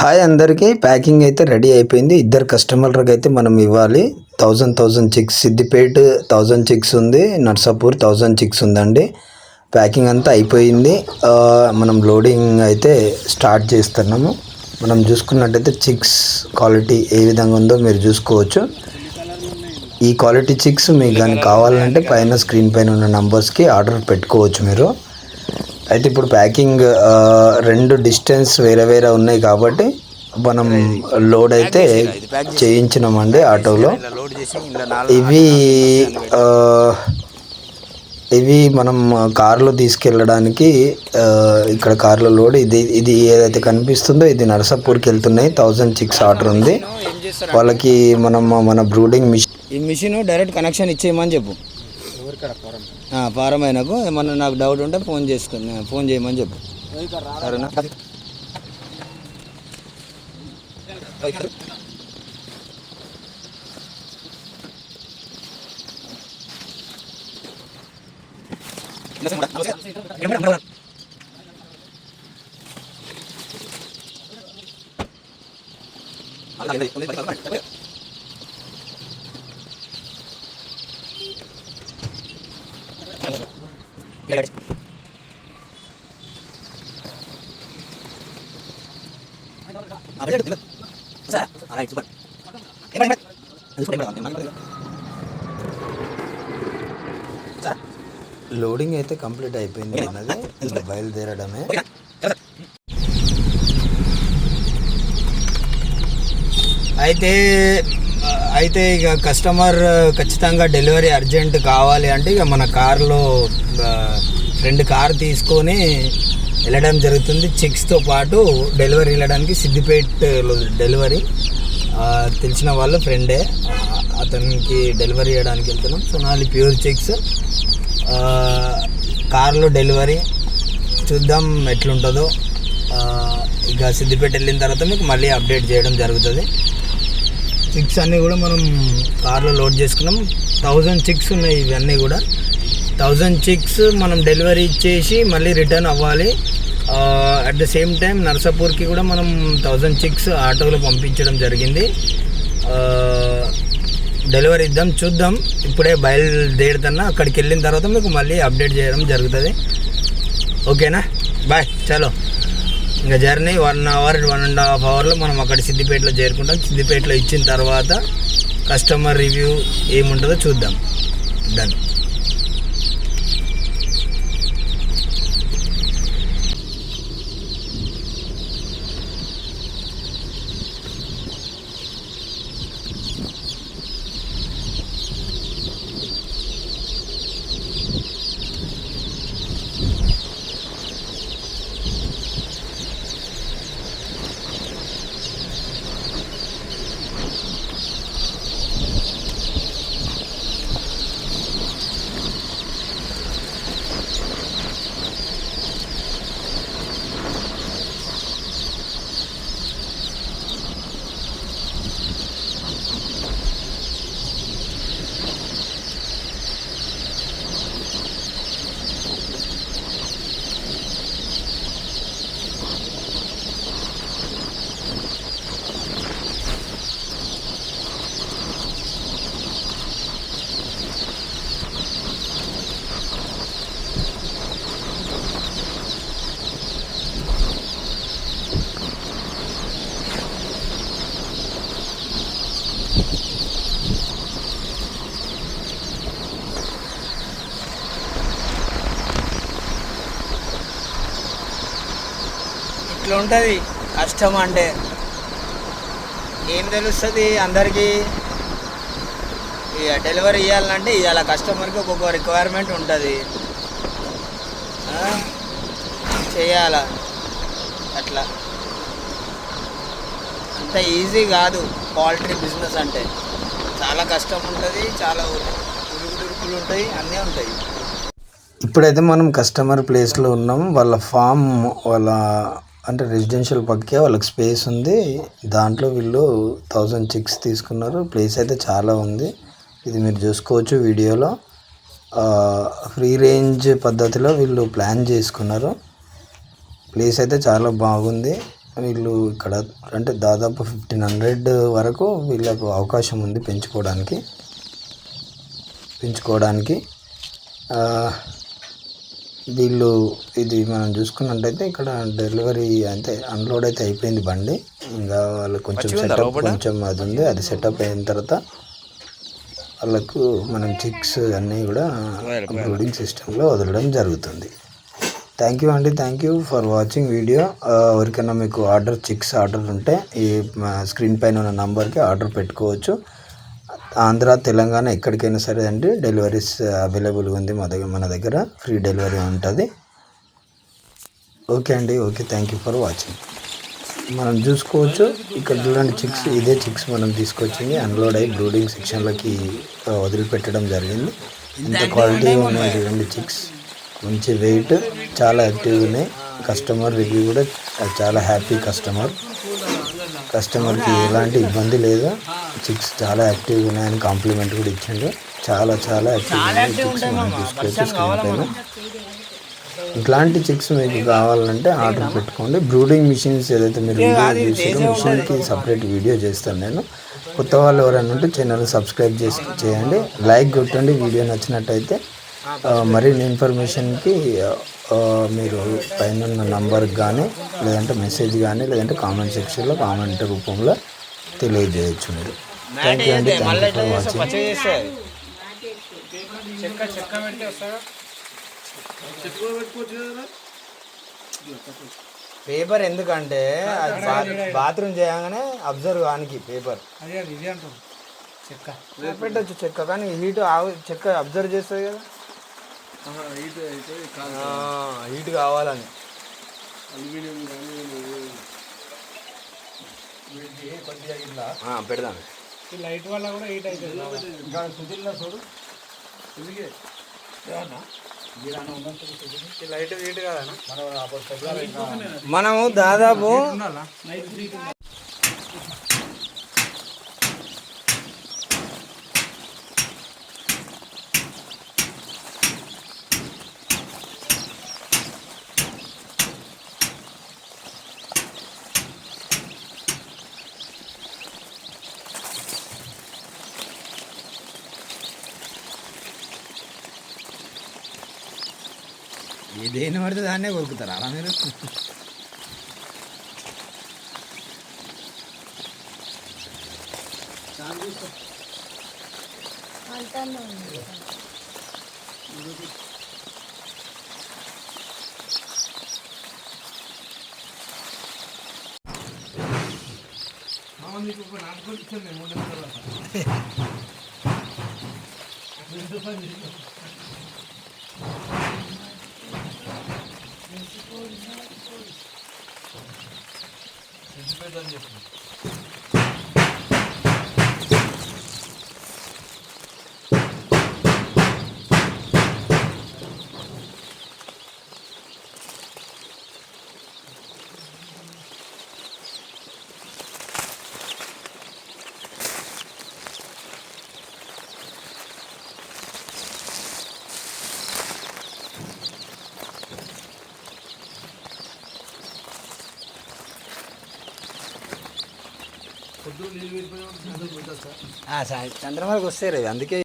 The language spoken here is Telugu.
హాయ్ అందరికీ ప్యాకింగ్ అయితే రెడీ అయిపోయింది. ఇద్దరు కస్టమర్లకు అయితే మనం ఇవ్వాలి. 1000 చిక్స్ సిద్దిపేట 1000 చిక్స్ ఉంది, నర్సాపూర్ 1000 చిక్స్ ఉందండి. ప్యాకింగ్ అంతా అయిపోయింది. మనం లోడింగ్ అయితే స్టార్ట్ చేస్తున్నాము. మనం చూసుకున్నట్టయితే చిక్స్ క్వాలిటీ ఏ విధంగా ఉందో మీరు చూసుకోవచ్చు. ఈ క్వాలిటీ చిక్స్ మీకు కానీ కావాలంటే పైన స్క్రీన్ పైన ఉన్న నంబర్స్కి ఆర్డర్ పెట్టుకోవచ్చు మీరు. అయితే ఇప్పుడు ప్యాకింగ్ రెండు డిస్టెన్స్ వేరే వేరే ఉన్నాయి కాబట్టి మనం లోడ్ అయితే చేయించినామండి ఆటోలో. ఇవి ఇవి మనం కార్లో తీసుకెళ్ళడానికి ఇక్కడ కార్లో లోడ్ ఇది ఏదైతే కనిపిస్తుందో ఇది నరసాపూర్కి వెళ్తున్నాయి. 1000 చిక్స్ ఆర్డర్ ఉంది వాళ్ళకి. మన బ్రూడింగ్ మిషన్ డైరెక్ట్ కనెక్షన్ ఇచ్చేయమని చెప్పు. ఫారం అయినాకు ఏమన్నా నాకు డౌట్ ఉంటే ఫోన్ చేయమని చెప్పు, సరేనా? లోడింగ్ అయితే కంప్లీట్ అయిపోయింది అన్నది, బయలుదేరడమే. అయితే ఇక కస్టమర్ ఖచ్చితంగా డెలివరీ అర్జెంట్ కావాలి అంటే ఇక మన కార్లో ఫ్రెండ్ కార్ తీసుకొని వెళ్ళడం జరుగుతుంది. చిక్స్తో పాటు డెలివరీ వెళ్ళడానికి సిద్దిపేటలో డెలివరీ తెలిసిన వాళ్ళు ఫ్రెండే, అతనికి డెలివరీ చేయడానికి వెళ్తున్నాం. సొనాలి ప్యూర్ చిక్స్ కార్లో డెలివరీ చూద్దాం ఎట్లుంటుందో. ఇక సిద్దిపేట వెళ్ళిన తర్వాత మీకు మళ్ళీ అప్డేట్ చేయడం జరుగుతుంది. చిక్స్ అన్నీ కూడా మనం కార్లో లోడ్ చేసుకున్నాం. 1000 చిక్స్ ఉన్నాయి ఇవన్నీ కూడా. 1000 చిక్స్ మనం డెలివరీ ఇచ్చేసి మళ్ళీ రిటర్న్ అవ్వాలి. అట్ ద సేమ్ టైం నర్సాపూర్కి కూడా మనం 1000 చిక్స్ ఆటోలో పంపించడం జరిగింది. డెలివరీ ఇద్దాం, చూద్దాం. ఇప్పుడే బయలుదేరుతున్నా, అక్కడికి వెళ్ళిన తర్వాత మీకు మళ్ళీ అప్డేట్ చేయడం జరుగుతుంది. ఓకేనా, బాయ్. చలో, ఇంకా జర్నీ 1 అవర్ 1.5 అవర్లో మనం అక్కడ సిద్దిపేటలో చేరుకుంటాం. సిద్దిపేటలో ఇచ్చిన తర్వాత కస్టమర్ రివ్యూ ఏముంటుందో చూద్దాం. డన్. ఇట్లా ఉంటుంది కష్టం అంటే. ఏం తెలుస్తుంది అందరికీ, ఇక డెలివరీ ఇవ్వాలంటే ఇవాళ కస్టమర్కి ఒక్కొక్క రిక్వైర్మెంట్ ఉంటుంది, చేయాల. అట్లా అంత ఈజీ కాదు పౌల్ట్రీ బిజినెస్ అంటే. చాలా కష్టం ఉంటుంది, చాలా ఉరుకులు ఉంటాయి, అన్నీ ఉంటాయి. ఇప్పుడైతే మనం కస్టమర్ ప్లేస్లో ఉన్నాం. వాళ్ళ ఫామ్, వాళ్ళ అంటే రెసిడెన్షియల్ పక్కకే వాళ్ళకి స్పేస్ ఉంది. దాంట్లో వీళ్ళు 1000 చిక్స్ తీసుకున్నారు. ప్లేస్ అయితే చాలా ఉంది, ఇది మీరు చూసుకోవచ్చు వీడియోలో. ఫ్రీ రేంజ్ పద్ధతిలో వీళ్ళు ప్లాన్ చేసుకున్నారు. ప్లేస్ అయితే చాలా బాగుంది. వీళ్ళు ఇక్కడ అంటే దాదాపు 1500 వరకు వీళ్ళకు అవకాశం ఉంది పెంచుకోవడానికి. వీళ్ళు ఇది మనం చూసుకున్నట్టయితే ఇక్కడ డెలివరీ అంటే అన్లోడ్ అయితే అయిపోయింది బండి. ఇంకా వాళ్ళు కొంచెం సెటప్ అది ఉంది. అది సెటప్ అయిన తర్వాత వాళ్ళకు మనం చిక్స్ అన్నీ కూడా బ్రూడింగ్ సిస్టంలో వదలడం జరుగుతుంది. థ్యాంక్ యూ అండి, thank you for watching video. ఎవరికైనా మీకు చిక్స్ ఆర్డర్ ఉంటే ఈ స్క్రీన్ పైన ఉన్న నంబర్కి ఆర్డర్ పెట్టుకోవచ్చు. ఆంధ్ర, తెలంగాణ ఎక్కడికైనా సరే అండి డెలివరీస్ అవైలబుల్గా ఉంది మన దగ్గర ఫ్రీ డెలివరీ ఉంటుంది. ఓకే అండి, okay, thank you for watching. మనం చూసుకోవచ్చు ఇక్కడ చూడండి చిక్స్, ఇదే చిక్స్ మనం తీసుకొచ్చింది అన్లోడ్ అయ్యి బ్రూడింగ్ సెక్షన్లోకి వదిలిపెట్టడం జరిగింది. ఎంత క్వాలిటీగా ఉన్నాయి చూడండి చిక్స్, మంచి వెయిట్, చాలా యాక్టివ్గా ఉన్నాయి. కస్టమర్ రివ్యూ కూడా చాలా హ్యాపీ కస్టమర్కి ఎలాంటి ఇబ్బంది లేదు. చిక్స్ చాలా యాక్టివ్గా ఉన్నాయని కాంప్లిమెంట్ కూడా ఇచ్చిండు. చాలా యాక్టివ్గా ఉన్నాయి చిక్స్. మనం చూసుకోవచ్చు స్క్రీన్ పైన. ఇట్లాంటి చిక్స్ మీకు కావాలంటే ఆర్డర్ పెట్టుకోండి. బ్రూడింగ్ మిషన్స్ ఏదైతే మీరు వీడియో చూసారో మిషన్కి సపరేట్ వీడియో చేస్తాను నేను. కొత్త వాళ్ళు ఎవరైనా ఉంటే ఛానల్ సబ్స్క్రైబ్ చేయండి, లైక్ కొట్టండి వీడియో నచ్చినట్టయితే. మరిన్ని ఇన్ఫర్మేషన్కి మీరు పైన ఉన్న నంబర్కి కానీ లేదంటే మెసేజ్ కానీ లేదంటే కామెంట్ సెక్షన్లో కామెంట్ రూపంలో తెలియజేయచ్చు మీరు. థ్యాంక్ యూ అండి, thank you for watching. Paper ఎందుకంటే బాత్రూమ్ చేయగానే అబ్జర్వ్ కానికి పేపర్ పెట్టచ్చు చెక్క, కానీ హీట్ చెక్క అబ్జర్వ్ చేస్తుంది కదా, హీట్ కావాలని. పెడదాం లైట్ వల్ల కూడా హీట్ అవుతుంది. చూడు లైట్ హీట్ కదా మనము దాదాపు ఏదైనా పడితే దాన్నే కొరుకుతారా అలా మీరు? చంద్రమాలకు వస్తాయి అందుకే